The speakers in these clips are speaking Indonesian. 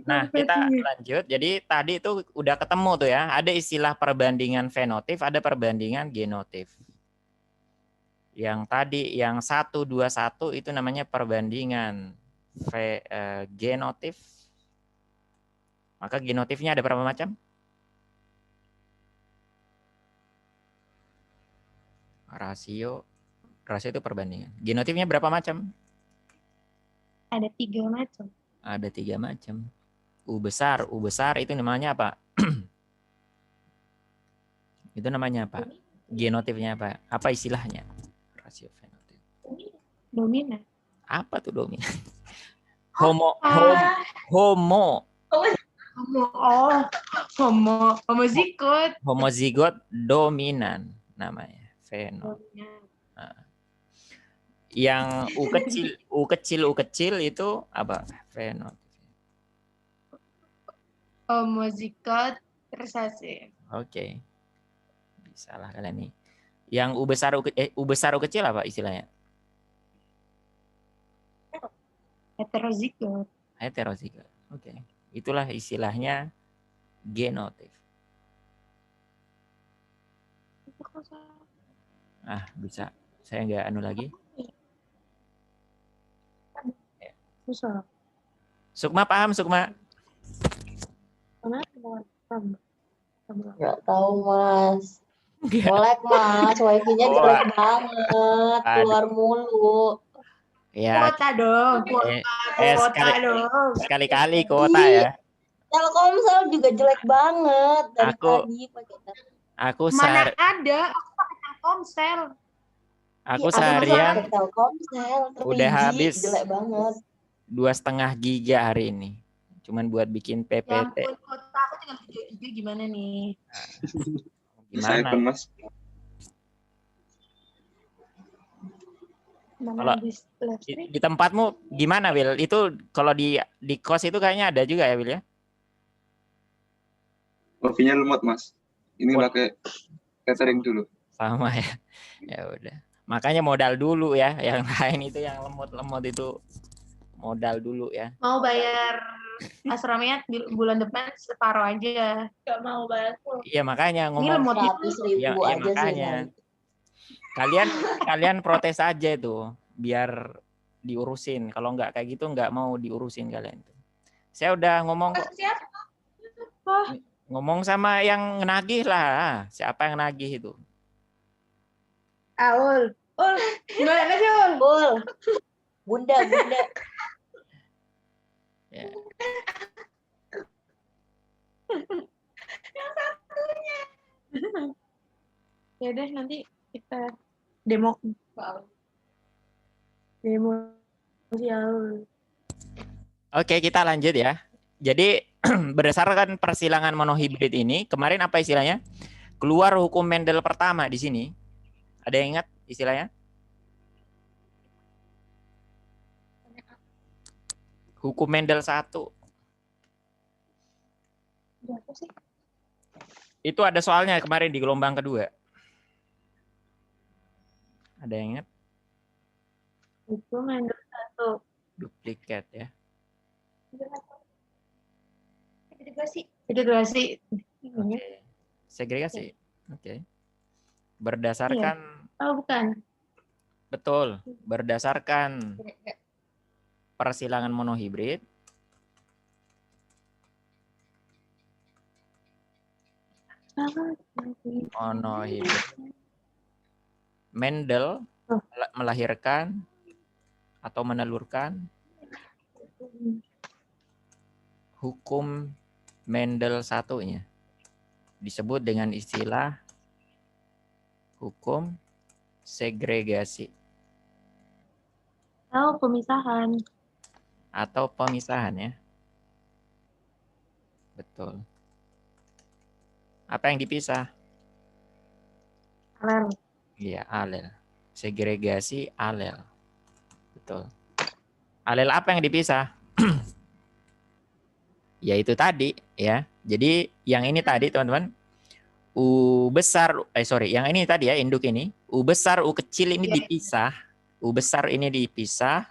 Nah, kita lanjut. Jadi tadi itu udah ketemu tuh ya. Ada istilah perbandingan fenotif, ada perbandingan genotif. Yang tadi yang 1, 2, 1 itu namanya perbandingan genotif. Maka genotifnya ada berapa macam? Rasio itu perbandingan. Genotifnya berapa macam? Ada 3 macam. Ada 3 macam. U besar itu namanya apa? Itu namanya apa? Genotifnya apa? Apa istilahnya? Rasio fenotif. Dominan. Apa tuh dominan? Homozigot. Homozigot dominan namanya fenotif. Nah, yang U kecil itu apa? Fenotif. Homozigot resesif. Oke. Bisa lah kalian nih. Yang U besar U kecil apa istilahnya? Heterozigot. Heterozigot. Oke. Itulah istilahnya genotif. Bisa. Saya nggak anu lagi. Susah. Sukma paham, Sukma? Nggak tahu, Mas. Molek, Mas. Wifi-nya jelek banget. Keluar mulu. Ya. Kuota dong. Sekali-kali kuota ya. Telkomsel juga jelek banget dari tadi pakai. Aku mana ada? Aku pakai Telkomsel. Aku seharian Telkomsel udah habis jelek banget. 2,5 giga hari ini. Cuman buat bikin PPT. Ya ampun, kota aku tinggal 3 giga gimana nih? Gimana? Mas. Kalau di tempatmu gimana, Wil? Itu kalau di kos itu kayaknya ada juga ya, Wil ya? Wifi-nya lemot, Mas. Ini pakai catering dulu. Sama ya. Ya udah. Makanya modal dulu ya. Yang lain itu yang lemot-lemot itu modal dulu ya. Mau bayar asramanya bulan depan separuh aja. Gak mau bayar. Iya makanya ngomong 100.000 ya, aja makanya. Kalian protes aja itu biar diurusin. Kalau nggak kayak gitu nggak mau diurusin kalian itu. Saya udah ngomong kok. Ngomong sama yang nagih lah. Siapa yang nagih itu? Ul, gimana sih Ul? Bunda. Ya. Yang satunya. Ya deh nanti kita demo si Aul. Oke, kita lanjut ya. Jadi berdasarkan persilangan monohibrid ini, kemarin apa istilahnya? Keluar hukum Mendel pertama di sini. Ada yang ingat istilahnya? Hukum Mendel 1. Itu ada soalnya kemarin di gelombang kedua. Ada yang ingat? Hukum Mendel 1. Duplikat ya. Segregasi. Oke. Segregasi. Oke. Berdasarkan. Oh, bukan. Betul. Berdasarkan persilangan monohibrid. Mendel melahirkan atau menelurkan hukum Mendel satunya. Disebut dengan istilah hukum segregasi. Atau pemisahan ya. Betul. Apa yang dipisah? Alel. Iya, alel. Segregasi alel. Betul. Alel apa yang dipisah? Ya itu tadi ya. Jadi yang ini tadi teman-teman. Yang ini tadi ya, induk ini. U besar, U kecil ini dipisah. U besar ini dipisah.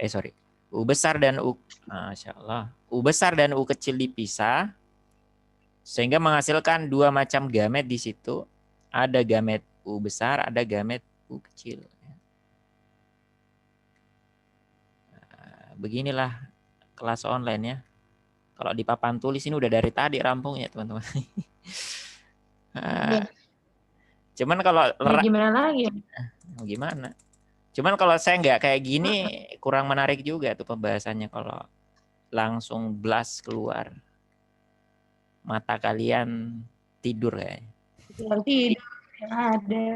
sorry. U besar dan U, Masya Allah. U besar dan U kecil dipisah sehingga menghasilkan dua macam gamet di situ. Ada gamet U besar, ada gamet U kecil. Beginilah kelas online ya. Kalau di papan tulis ini udah dari tadi rampung ya teman-teman. Cuman kalau gimana lagi? Gimana? Cuman kalau saya nggak kayak gini kurang menarik juga tuh pembahasannya kalau langsung blast keluar. Mata kalian tidur ya. Tidur ada.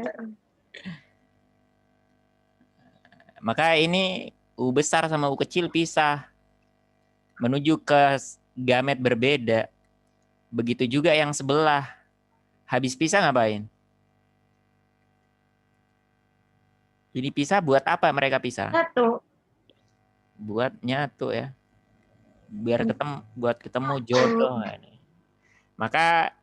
Maka ini U besar sama U kecil pisah menuju ke gamet berbeda. Begitu juga yang sebelah. Habis pisah ngapain? Ini pisah buat apa mereka pisah? Satu. Buat nyatu ya. Biar ketemu, buat ketemu jodoh. Maka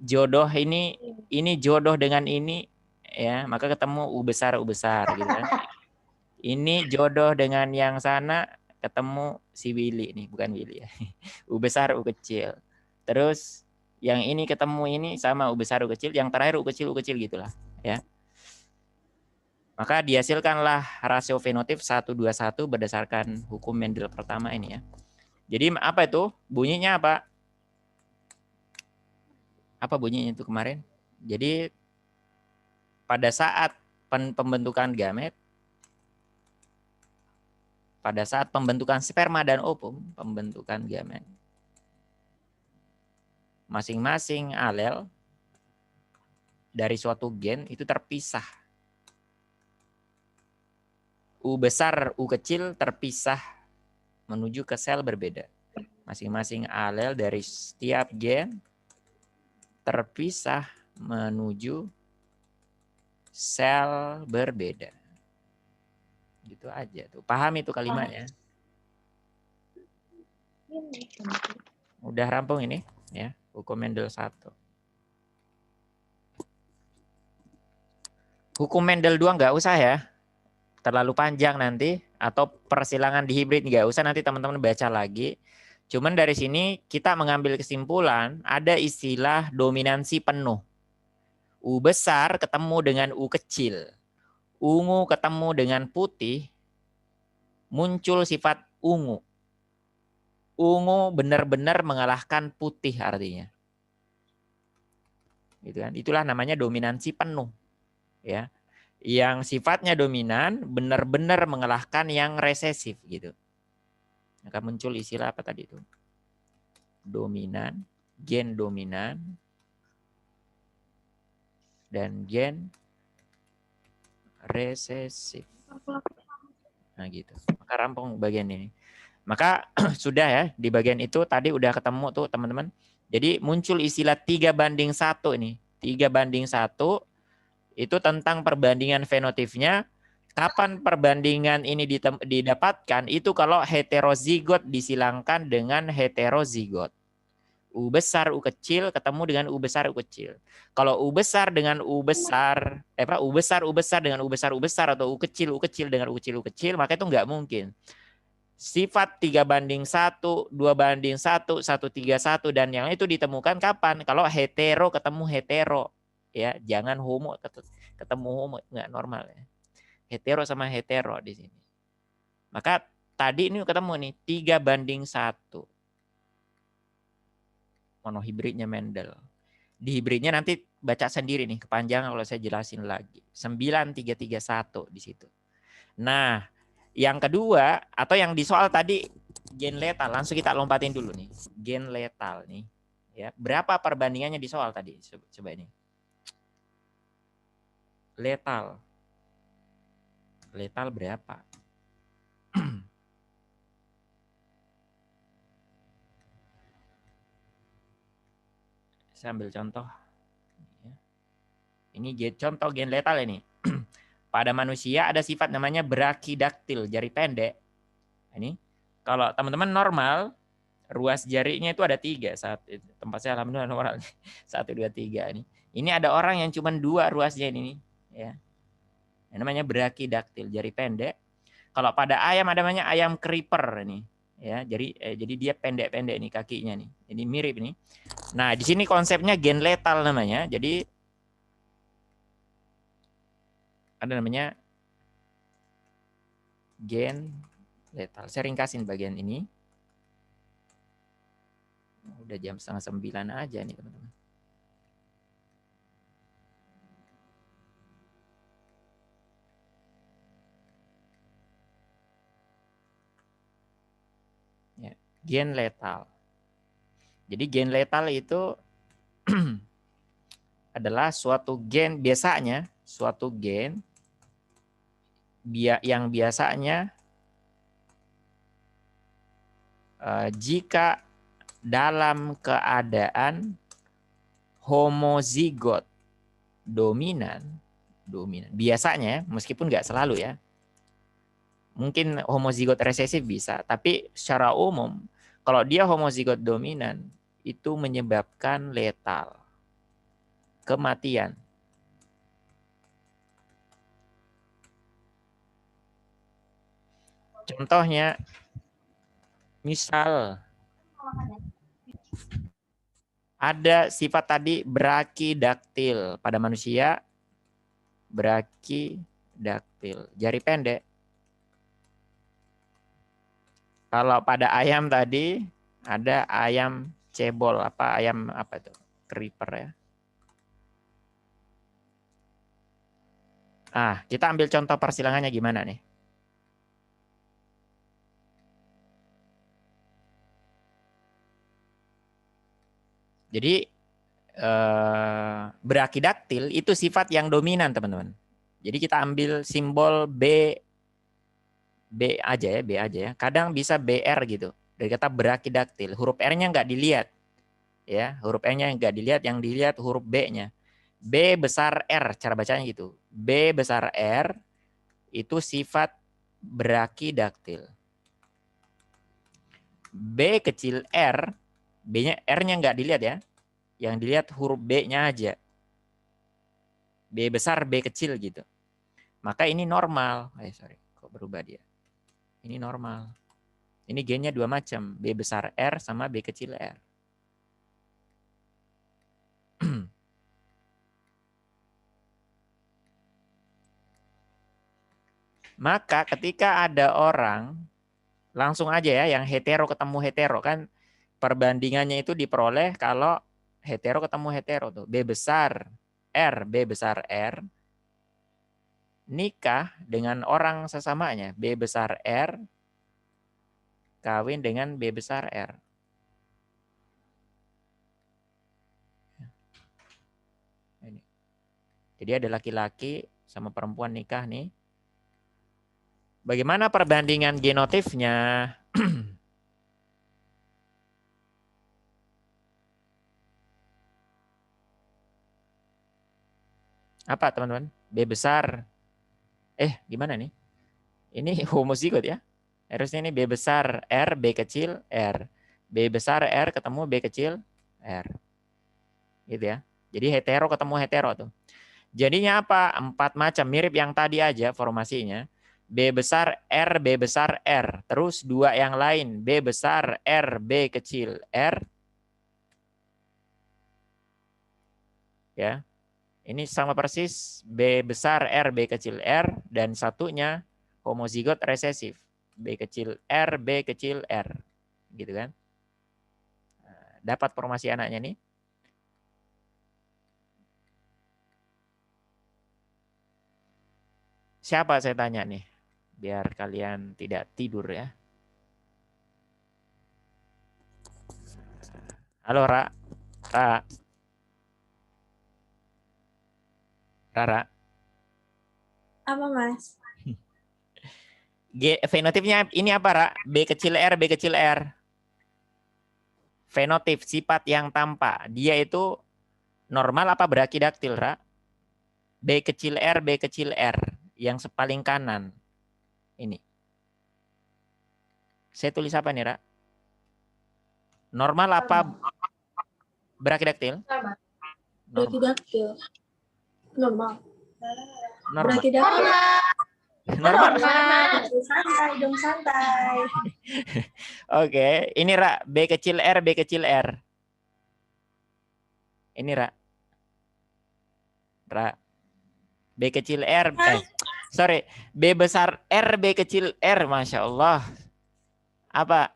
jodoh ini jodoh dengan ini ya, maka ketemu U besar gitu kan. Ini jodoh dengan yang sana ketemu si Willy nih, bukan Willy ya. U besar U kecil. Terus yang ini ketemu ini sama U besar U kecil, yang terakhir U kecil gitulah ya. Maka dihasilkanlah rasio fenotip 1:1 berdasarkan hukum Mendel pertama ini ya. Jadi apa itu? Bunyinya apa? Apa bunyinya itu kemarin? Jadi pada saat pembentukan gamet, pada saat pembentukan sperma dan ovum, pembentukan gamet, masing-masing alel dari suatu gen itu terpisah. U besar, U kecil terpisah menuju ke sel berbeda. Masing-masing alel dari setiap gen terpisah menuju sel berbeda. Gitu aja tuh. Paham itu kalimatnya? Udah rampung ini ya, hukum Mendel 1. Hukum Mendel 2 nggak usah ya. Terlalu panjang nanti, atau persilangan di hibrid nggak usah, nanti teman-teman baca lagi. Cuman dari sini kita mengambil kesimpulan ada istilah dominansi penuh. U besar ketemu dengan U kecil. Ungu ketemu dengan putih, muncul sifat ungu. Ungu benar-benar mengalahkan putih artinya. Gitu kan? Itulah namanya dominansi penuh. Ya. Yang sifatnya dominan benar-benar mengalahkan yang resesif gitu. Maka muncul istilah apa tadi itu? Dominan, gen dominan, dan gen resesif. Nah gitu. Maka rampung bagian ini. Maka sudah ya, di bagian itu tadi udah ketemu tuh teman-teman. Jadi muncul istilah 3:1 ini. 3:1 itu tentang perbandingan fenotipnya. Kapan perbandingan ini didapatkan? Itu kalau heterozigot disilangkan dengan heterozigot. U besar U kecil ketemu dengan U besar U kecil. Kalau U besar dengan U besar, U besar dengan U besar atau U kecil dengan U kecil, maka itu nggak mungkin. Sifat 3:1, 2:1, 1:1 dan yang itu ditemukan kapan? Kalau hetero ketemu hetero. Ya, jangan homo ketemu homo, nggak normal ya. Hetero sama hetero di sini. Maka tadi ini ketemu nih 3:1. Monohibridnya Mendel. Di hibridnya nanti baca sendiri nih, kepanjangan kalau saya jelasin lagi. 9:3:1 di situ. Nah, yang kedua atau yang di soal tadi gen letal, langsung kita lompatin dulu nih. Gen letal nih. Ya, berapa perbandingannya di soal tadi? Coba ini. Letal. Letal berapa? Saya ambil contoh. Ini contoh gen letal ini. Pada manusia ada sifat namanya brakidaktil, jari pendek. Ini kalau teman-teman normal, ruas jarinya itu ada 3. Tempat saya alhamdulillah normal. 1, 2, 3 ini. Ini ada orang yang cuma 2 ruasnya ini. Ya. Yang namanya brakidaktil, jari pendek. Kalau pada ayam ada namanya ayam creeper ini. Ya, jadi dia pendek-pendek nih kakinya nih. Jadi mirip nih. Nah, di sini konsepnya gen letal namanya. Jadi ada namanya gen letal. Saya ringkasin bagian ini. Udah jam 8:30 aja nih, teman-teman. Ya, gen letal. Jadi gen letal itu adalah suatu gen, biasanya suatu gen yang biasanya jika dalam keadaan homozigot dominan biasanya, meskipun nggak selalu ya, mungkin homozigot resesif bisa, tapi secara umum kalau dia homozigot dominan itu menyebabkan letal, kematian. Contohnya, misal ada sifat tadi brakidaktil pada manusia, brakidaktil, jari pendek. Kalau pada ayam tadi ada ayam cebol, ayam apa itu? Creeper ya. Kita ambil contoh persilangannya gimana nih? Jadi brakidaktil itu sifat yang dominan, teman-teman. Jadi kita ambil simbol B aja ya. Kadang bisa BR gitu. Dari kata brakidaktil, huruf R-nya nggak dilihat. Ya, huruf R-nya nggak dilihat, yang dilihat huruf B-nya. B besar R, cara bacanya gitu. B besar R itu sifat brakidaktil. B kecil R, B-nya R-nya nggak dilihat ya. Yang dilihat huruf B-nya aja. B besar, B kecil gitu. Maka ini normal. Kok berubah dia? Ini normal. Ini gennya dua macam, B besar R sama B kecil R. Maka ketika ada orang, langsung aja ya, yang hetero ketemu hetero kan, perbandingannya itu diperoleh kalau hetero ketemu hetero tuh. B besar R, nikah dengan orang sesamanya, B besar R, kawin dengan B besar R. Jadi ada laki-laki sama perempuan nikah nih. Bagaimana perbandingan genotifnya? Apa teman-teman? B besar. Gimana nih? Ini homozigot ya. Harusnya ini B besar R, B kecil R. B besar R ketemu B kecil R. Gitu ya. Jadi hetero ketemu hetero tuh. Jadinya apa? 4 macam, mirip yang tadi aja formasinya. B besar R, B besar R. Terus 2 yang lain, B besar R, B kecil R. Ya. Ini sama persis B besar R, B kecil R, dan satunya homozigot resesif. B kecil R, B kecil R. Gitu kan. Dapat formasi anaknya nih. Siapa saya tanya nih? Biar kalian tidak tidur ya. Halo, Ra. Rara. Apa, Mas? Fenotipnya ini apa, Ra? B kecil R, B kecil R. Fenotip, sifat yang tampak. Dia itu normal apa brakidaktil, Ra? B kecil R, B kecil R. Yang paling kanan. Ini. Saya tulis apa nih, Ra? Normal apa brakidaktil? Brakidaktil. Normal. Normal. Brakidaktil. Normal. Mas. Santai dong, santai. Oke, ini Ra, B kecil R, B kecil R. Ini Ra. B kecil R, sorry, B besar R, B kecil R, Masya Allah. Apa?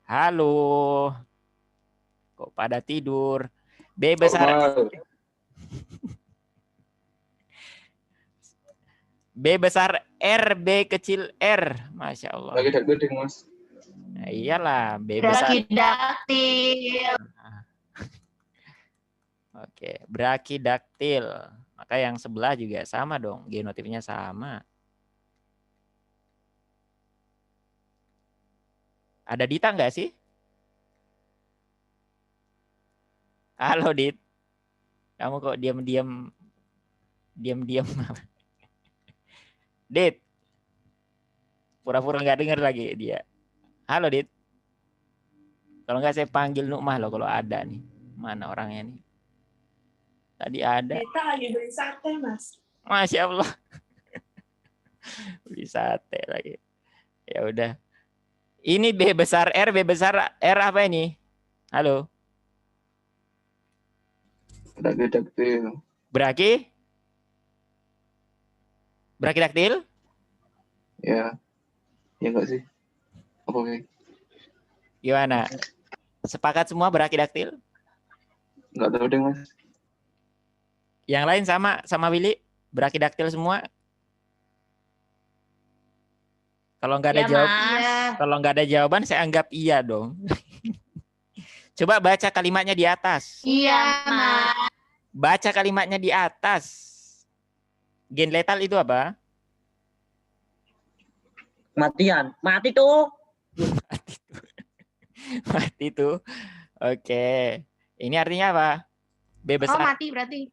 Halo. Kok pada tidur? B besar Normal. B besar R, B kecil R. Masya Allah. Lagi tak gede, Mas. Nah, iyalah, B besar. Brakidaktil. Oke, brakidaktil. Maka yang sebelah juga sama dong, genotifnya sama. Ada Dita nggak sih? Halo Dit. Kamu kok diam-diam. Dit. Pura-pura nggak dengar lagi dia. Halo Dit. Kalau nggak saya panggil Nukmah loh kalau ada nih. Mana orangnya nih? Tadi ada. Kita lagi beli sate, Mas. Masya Allah. Beli sate lagi. Ya udah. Ini B besar R, B besar R apa ini? Halo. Brakidaktil. Brakidaktil? Ya. Ya enggak sih? Apa nih? Gimana? Sepakat semua brakidaktil? Enggak tahu deh, Mas. Yang lain sama Willy? Brakidaktil semua? Kalau nggak ada kalau nggak ada jawaban saya anggap iya dong. Coba baca kalimatnya di atas. Iya, Mas. Baca kalimatnya di atas. Gen letal itu apa? Matian. Mati tuh. Mati tuh. Oke. Ini artinya apa? B Oh, besar. mati berarti.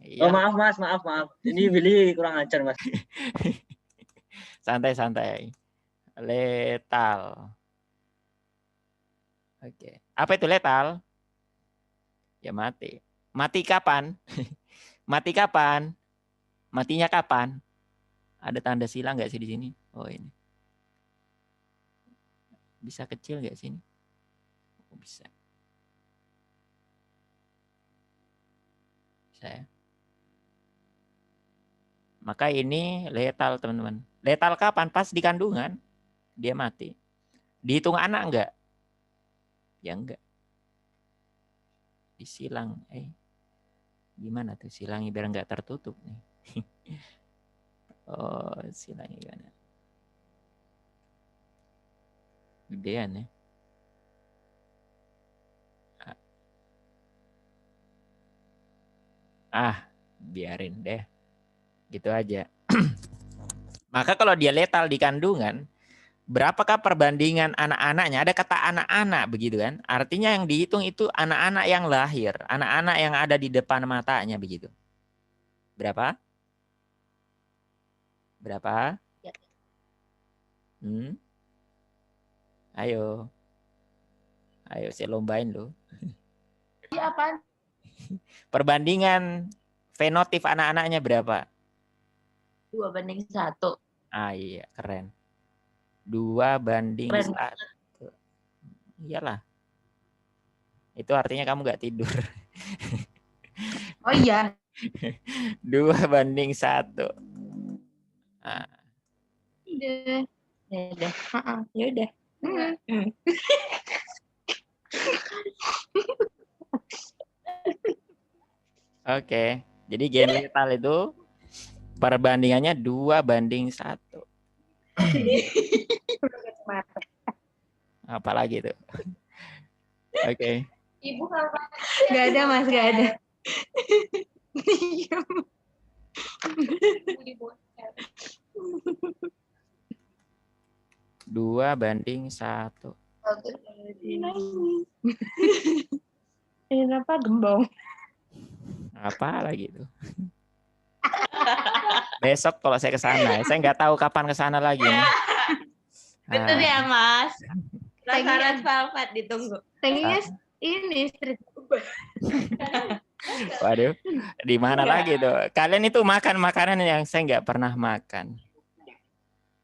Iya. Oh maaf Mas, maaf. Ini Billy kurang ajar Mas. Santai. Letal. Oke. Apa itu letal? Ya mati. Mati kapan? Mati kapan? Matinya kapan? Ada tanda silang nggak sih di sini? Oh ini. Bisa kecil nggak sini? Oh, bisa. Bisa ya. Maka ini letal teman-teman. Letal kapan? Pas di kandungan dia mati. Dihitung anak enggak? Ya enggak. Disilang. Gimana tuh silangnya biar enggak tertutup nih. Oh, silangnya gimana? Gedean ya. Biarin deh. Gitu aja. Maka kalau dia letal di kandungan, berapakah perbandingan anak-anaknya? Ada kata anak-anak begitu kan? Artinya yang dihitung itu anak-anak yang lahir, anak-anak yang ada di depan matanya begitu. Berapa? Berapa? Ayo saya lombain loh. Iya, apaan? Perbandingan fenotip anak-anaknya berapa? 2:1. Iya, keren. 2:1. Iyalah. Itu artinya kamu nggak tidur. Oh iya. 2:1. Udah. Ya udah. Oke. Jadi gen letal itu perbandingannya 2:1. Apalagi itu. Oke. Ibu apa? Gak ada Mas, gak ada. 2:1. Ini apa gembong? Apa lagi itu? Besok kalau saya ke sana, saya nggak tahu kapan ke sana lagi nih. Betul ya, Mas. Pengen- Rasa velvet ditunggu. Pengennya ini street. Waduh, di mana lagi tuh? Kalian itu makan makanan yang saya nggak pernah makan.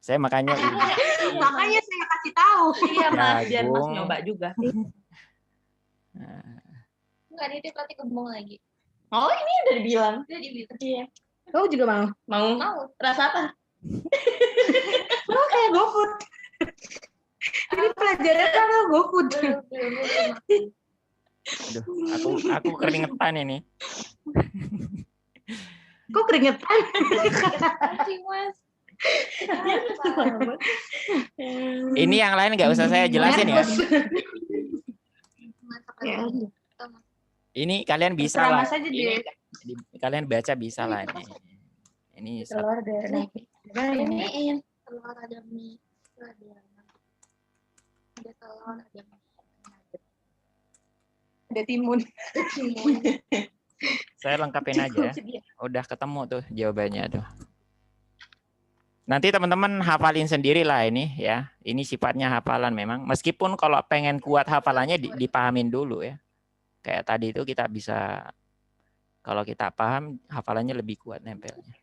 Saya makanya Makanya saya kasih tahu. Iya Mas, biar Mas jagung. nyoba juga. Enggak, dia berarti kembang lagi. Oh ini udah dibilang. Udah dibilang. Iya. Kamu juga mau? Mau? Mau. Rasa apa? Oh kayak GoFood. Ini pelajaran apa GoFood? Belum. Aduh, aku keringetan ini. Kok keringetan? Anjing, Mas. Ini yang lain nggak usah saya jelasin ya. Masakan. Ini kalian bisa Terserah lah. Mas aja Ini, deh. kalian baca bisa lah ini. Ini Telur deh. Ini telur ada mie. Ada telur, ada mie. Ada timun. saya lengkapin aja ya. Udah ketemu tuh jawabannya tuh. Nanti teman-teman hafalin sendiri lah ini ya. Ini sifatnya hafalan memang. Meskipun kalau pengen kuat hafalannya dipahamin dulu ya. Kayak tadi itu kita bisa, kalau kita paham hafalannya lebih kuat nempelnya.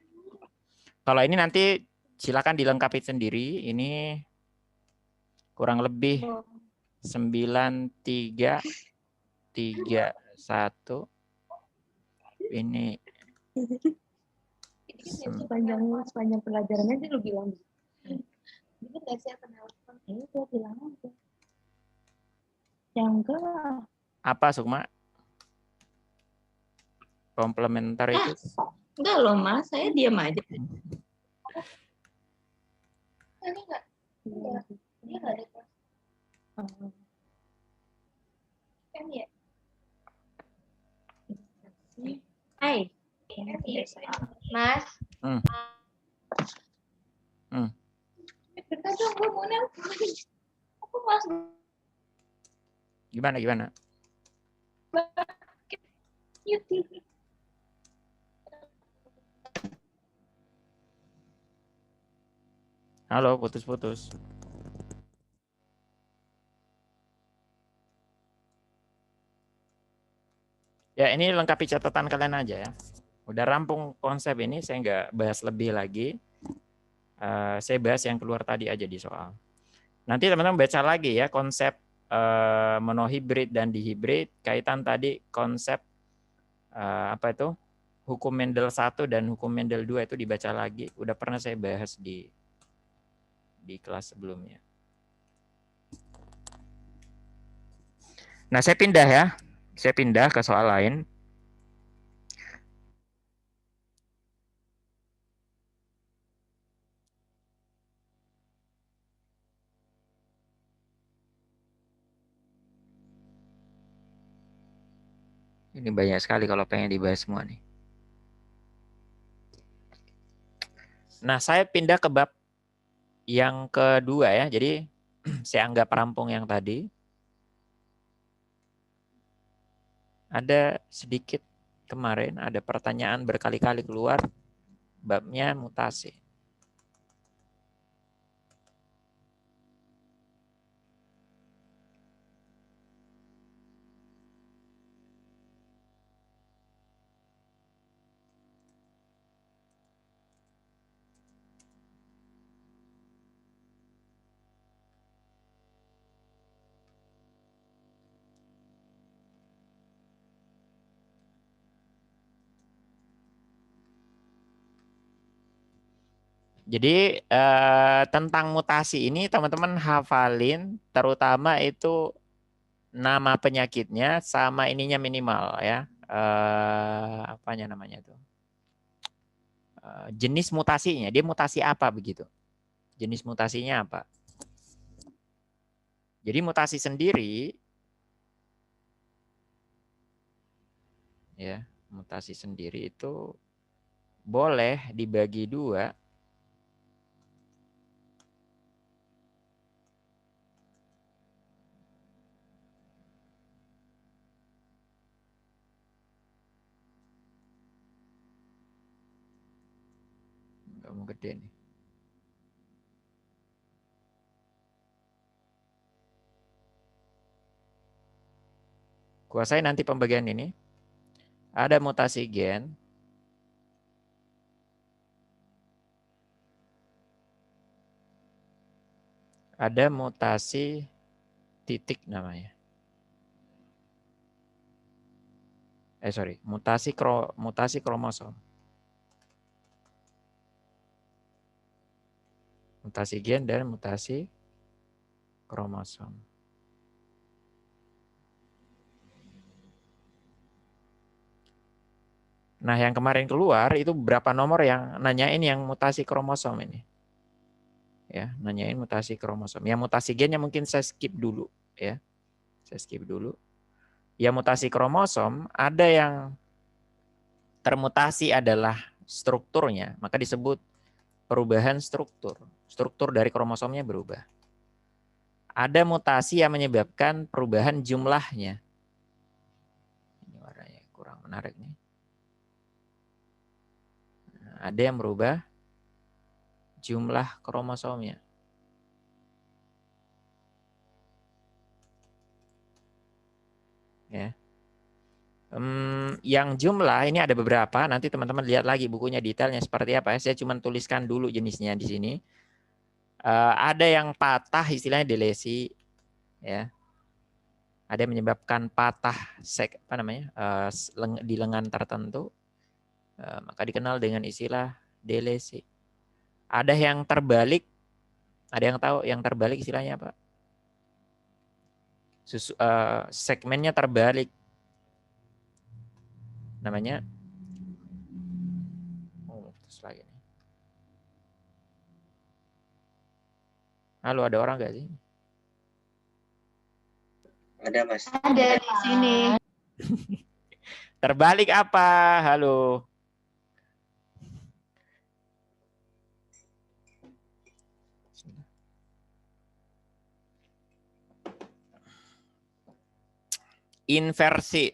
Kalau ini nanti silakan dilengkapi sendiri. Ini kurang lebih 9331. Ini Sepanjang pelajarannya sih lu bilang. Ini nggak sih penelpon? Ini gua bilang aja. Yang enggak. apa Sukma? Komplementer itu. Enggak loh Mas, saya diam aja. Ini nggak. Ini nggak ada kelas. Kan ya? Hai. Mas. Bentar dong, gue mau nelpon. Aku Mas. Gimana? YouTube. Halo, putus-putus. Ya, ini lengkapi catatan kalian aja ya. Udah rampung konsep ini, saya nggak bahas lebih lagi. Saya bahas yang keluar tadi aja di soal. Nanti teman-teman baca lagi ya konsep monohibrid dan dihibrid. Kaitan tadi konsep apa itu? Hukum Mendel 1 dan hukum Mendel 2 itu dibaca lagi. Udah pernah saya bahas di kelas sebelumnya. Nah, saya pindah ya. Saya pindah ke soal lain. Ini banyak sekali kalau pengen dibahas semua nih. Nah, saya pindah ke bab yang kedua ya. Jadi saya anggap rampung yang tadi. Ada sedikit kemarin ada pertanyaan berkali-kali keluar babnya mutasi. Jadi tentang mutasi ini teman-teman hafalin terutama itu nama penyakitnya sama ininya minimal ya. Apanya namanya tuh? Jenis mutasinya, dia mutasi apa begitu? Jenis mutasinya apa? Jadi mutasi sendiri ya, mutasi sendiri itu boleh dibagi dua. Nggak mau gede nih. Kuasai nanti pembagian ini. Ada mutasi gen. Ada mutasi titik namanya. Mutasi kromosom. Mutasi gen dan mutasi kromosom. Nah, yang kemarin keluar itu berapa nomor yang nanyain yang mutasi kromosom ini. Ya, nanyain mutasi kromosom. Yang mutasi gennya mungkin saya skip dulu ya. Saya skip dulu. Ya, mutasi kromosom ada yang termutasi adalah strukturnya, maka disebut perubahan struktur. Struktur dari kromosomnya berubah. Ada mutasi yang menyebabkan perubahan jumlahnya. Ini warnanya kurang menarik nih. Nah, ada yang merubah jumlah kromosomnya. Ya. Yang jumlah ini ada beberapa, nanti teman-teman lihat lagi bukunya detailnya seperti apa. Saya cuma tuliskan dulu jenisnya di sini. Ada yang patah, istilahnya delesi, ya. Ada yang menyebabkan patah di lengan tertentu, maka dikenal dengan istilah delesi. Ada yang terbalik, ada yang tahu yang terbalik istilahnya apa? Segmennya terbalik. Namanya terus lagi nih. Halo, ada orang nggak sih? Ada, Mas. Ada di sini. Terbalik apa? Halo. Inversi.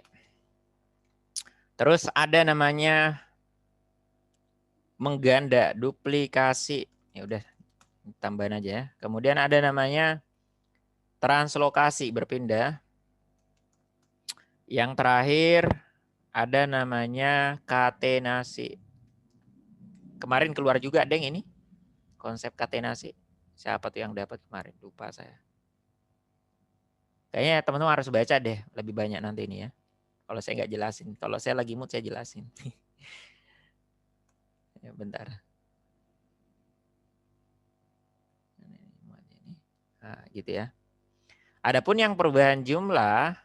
Terus ada namanya mengganda, duplikasi. Ya udah, tambahin aja ya. Kemudian ada namanya translokasi, berpindah. Yang terakhir ada namanya katenasi. Kemarin keluar juga, Deng, ini konsep katenasi. Siapa tuh yang dapat kemarin? Lupa saya. Kayaknya teman-teman harus baca deh lebih banyak nanti ini ya. Kalau saya nggak jelasin. Kalau saya lagi mood saya jelasin. Ya, bentar. Nah, gitu ya. Adapun yang perubahan jumlah,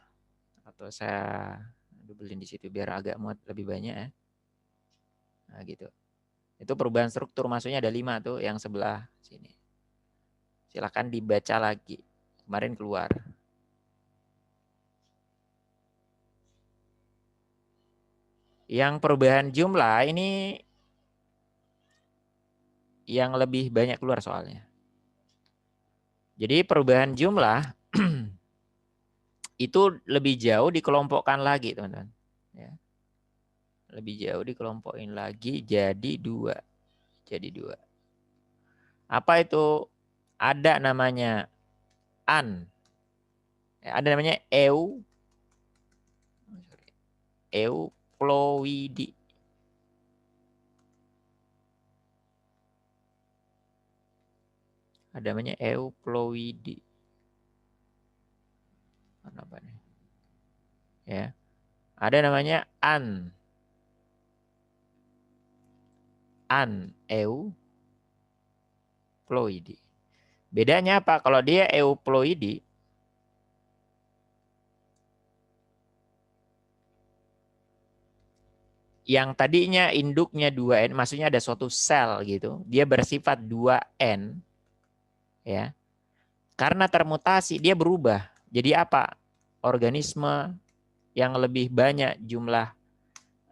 atau saya dubelin di situ biar agak muat lebih banyak ya. Nah, gitu. Itu perubahan struktur, maksudnya ada 5 tuh yang sebelah sini. Silakan dibaca lagi. Kemarin keluar. Yang perubahan jumlah ini yang lebih banyak keluar soalnya. Jadi perubahan jumlah itu lebih jauh dikelompokkan lagi, teman-teman. Ya. Lebih jauh dikelompokin lagi jadi 2. Jadi 2. Apa itu? Ada namanya an. Ada namanya euploidi. Ada namanya euploidi. Apa nih? Ya. Ada namanya euploidi. Bedanya apa? Kalau dia euploidi, yang tadinya induknya 2N, maksudnya ada suatu sel gitu, dia bersifat 2N, ya. Karena termutasi dia berubah. Jadi apa? Organisme yang lebih banyak jumlah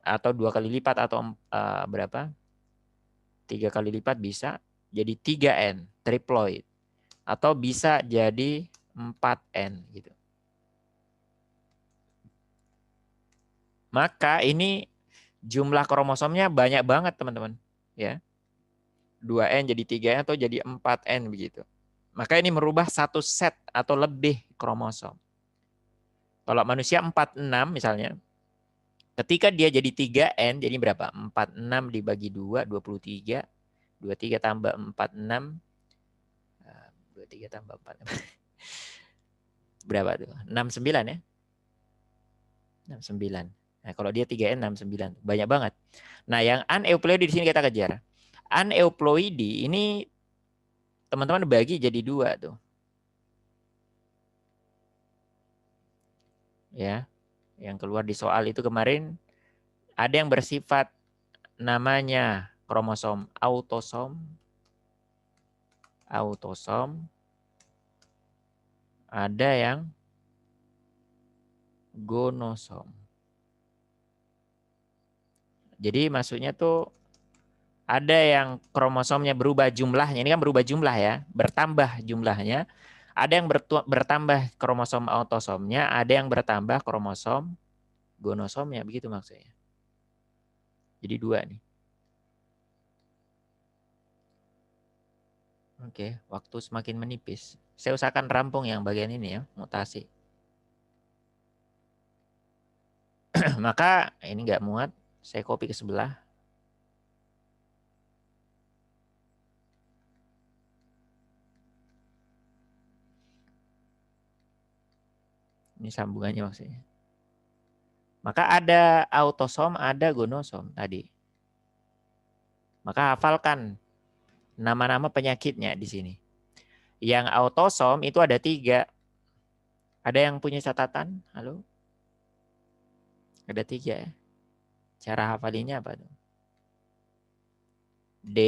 atau 2 kali lipat atau berapa? 3 kali lipat bisa jadi 3N, triploid. Atau bisa jadi 4N gitu. Maka ini jumlah kromosomnya banyak banget, teman-teman, ya. 2N jadi 3N atau jadi 4N begitu. Maka ini merubah satu set atau lebih kromosom. Kalau manusia 46 misalnya, Ketika dia jadi 3N, jadi berapa? 46 dibagi 2, 23. 23 tambah 46. 23 tambah 4. Berapa tuh? 69 ya? 69. Nah, kalau dia 3N 69. Banyak banget. Nah, yang aneuploidy di sini kita kejar. Aneuploidy ini teman-teman bagi jadi 2 tuh. Ya. Yang keluar di soal itu kemarin ada yang bersifat namanya kromosom autosom. Ada yang gonosom. Jadi maksudnya tuh ada yang kromosomnya berubah jumlahnya. Ini kan berubah jumlah ya, bertambah jumlahnya. Ada yang bertambah kromosom autosomnya, ada yang bertambah kromosom gonosomnya, begitu maksudnya. Jadi 2 nih. Oke, waktu semakin menipis. Saya usahakan rampung yang bagian ini ya, mutasi. Maka ini nggak muat, saya copy ke sebelah. Ini sambungannya maksudnya. Maka ada autosom, ada gonosom tadi. Maka hafalkan nama-nama penyakitnya di sini. Yang autosom itu ada 3. Ada yang punya catatan? Halo? Ada 3 ya. Cara hafalinnya apa tuh? D,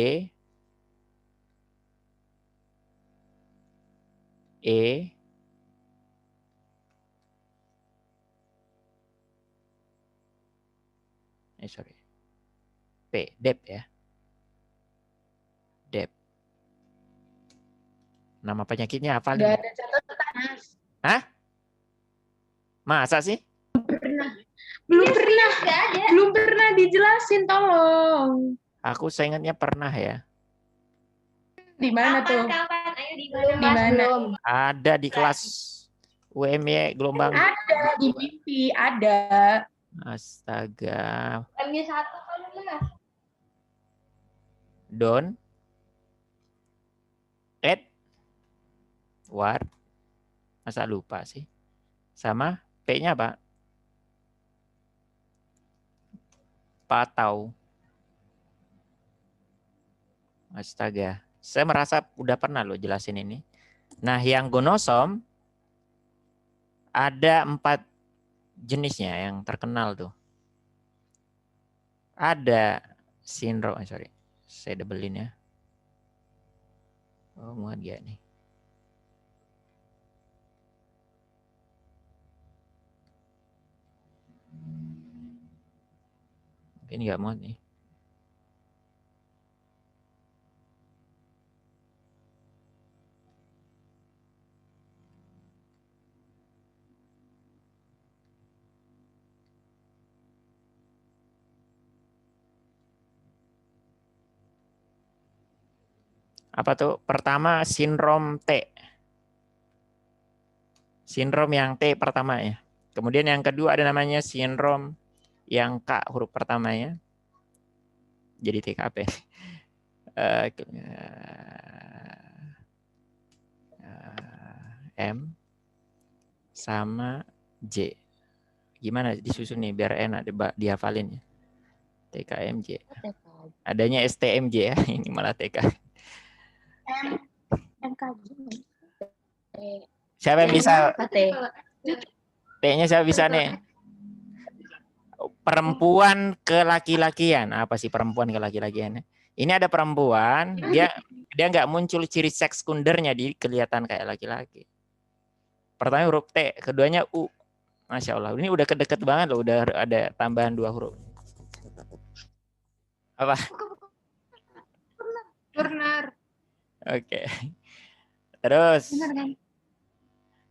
E, P, DEP ya. DEP. Nama penyakitnya hafalin. Gak ada catatan, Mas. Hah? Masa sih? Belum pernah dijelasin, tolong. Aku seingatnya pernah ya. Di mana tuh? Kapan? Ayo di Belum, Di Mas, mana? belum. Ada di kelas UMY gelombang. Ada di mimpi, ada. Astaga. MG1 kan, Mas. Don. War. Masa lupa sih. Sama P-nya apa? Patau. Astaga. Saya merasa udah pernah loh jelasin ini. Nah, yang gonosom ada 4 jenisnya yang terkenal tuh. Ada sindrom, saya doublein ya. Oh, muat gak nih? Mungkin nggak muat nih. Apa tuh? Pertama sindrom T. Sindrom yang T pertamanya. Kemudian yang kedua ada namanya sindrom yang K huruf pertamanya. Jadi TKP. M sama J. Gimana disusun nih biar enak dihafalin ya. TKMJ. Adanya STMJ ya. Ini malah TK. MKG. Siapa yang bisa? KT. T-nya siapa bisa nih? Perempuan ke laki-lakian. Apa sih perempuan ke laki-lakian? Ini ada perempuan, dia nggak muncul ciri seks sekundernya, di kelihatan kayak laki-laki. Pertama huruf T, keduanya U. Masya Allah, ini udah kedeket banget loh, udah ada tambahan 2 huruf. Apa? Benar. Oke. Terus Kan?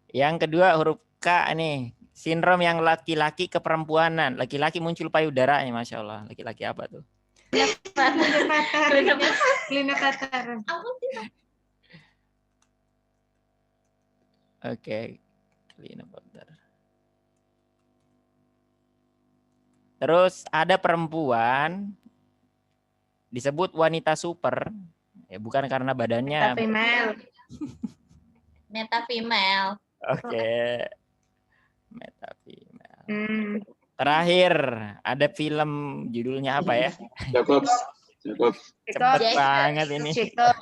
yang kedua huruf K nih, sindrom yang laki-laki keperempuanan. Laki-laki muncul payudaranya, Masya Allah. Laki-laki apa tuh? Klinepater. Oke. Klinepater. Terus ada perempuan disebut wanita super, ya bukan karena Kita badannya. female. Meta female. Oke. Meta female. Hmm. Terakhir ada film judulnya apa ya? Jacobs. Jacobs. Cepet Jacob. banget ini. Jacob.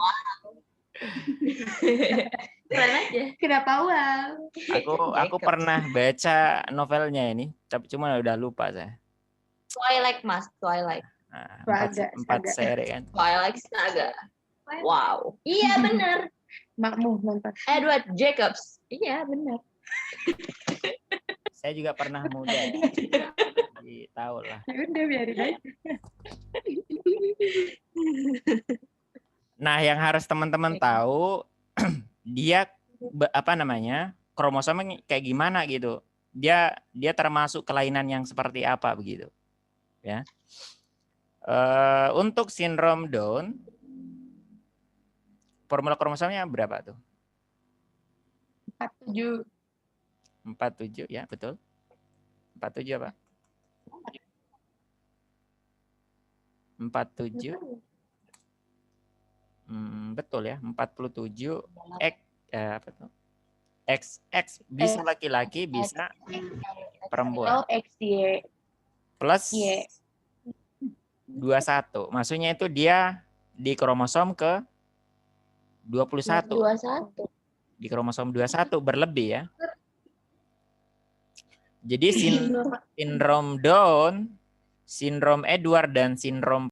Keren aja. Kenapa wow? Aku pernah baca novelnya ini, tapi cuma udah lupa saya. Twilight Mas, Twilight. Nah, Saga. empat seri kan. Twilight Saga. Wow. Iya benar. Makmu nonton. Edward Jacobs. Iya benar. Saya juga pernah muda ya. Jadi tahu lah. Ya udah biarin aja. Nah, yang harus teman-teman tahu dia kromosomnya kayak gimana gitu. Dia termasuk kelainan yang seperti apa begitu. Ya. Untuk sindrom Down formula kromosomnya berapa tuh? 47. 47 ya, betul. 47 apa? 47. Betul ya, 47 apa tuh? XX bisa laki-laki, bisa perempuan. Oh, XY. Plus Y. 21. Maksudnya itu dia di kromosom ke 21. 21. Di kromosom 21 berlebih ya. Jadi sindrom Down, sindrom Edward dan sindrom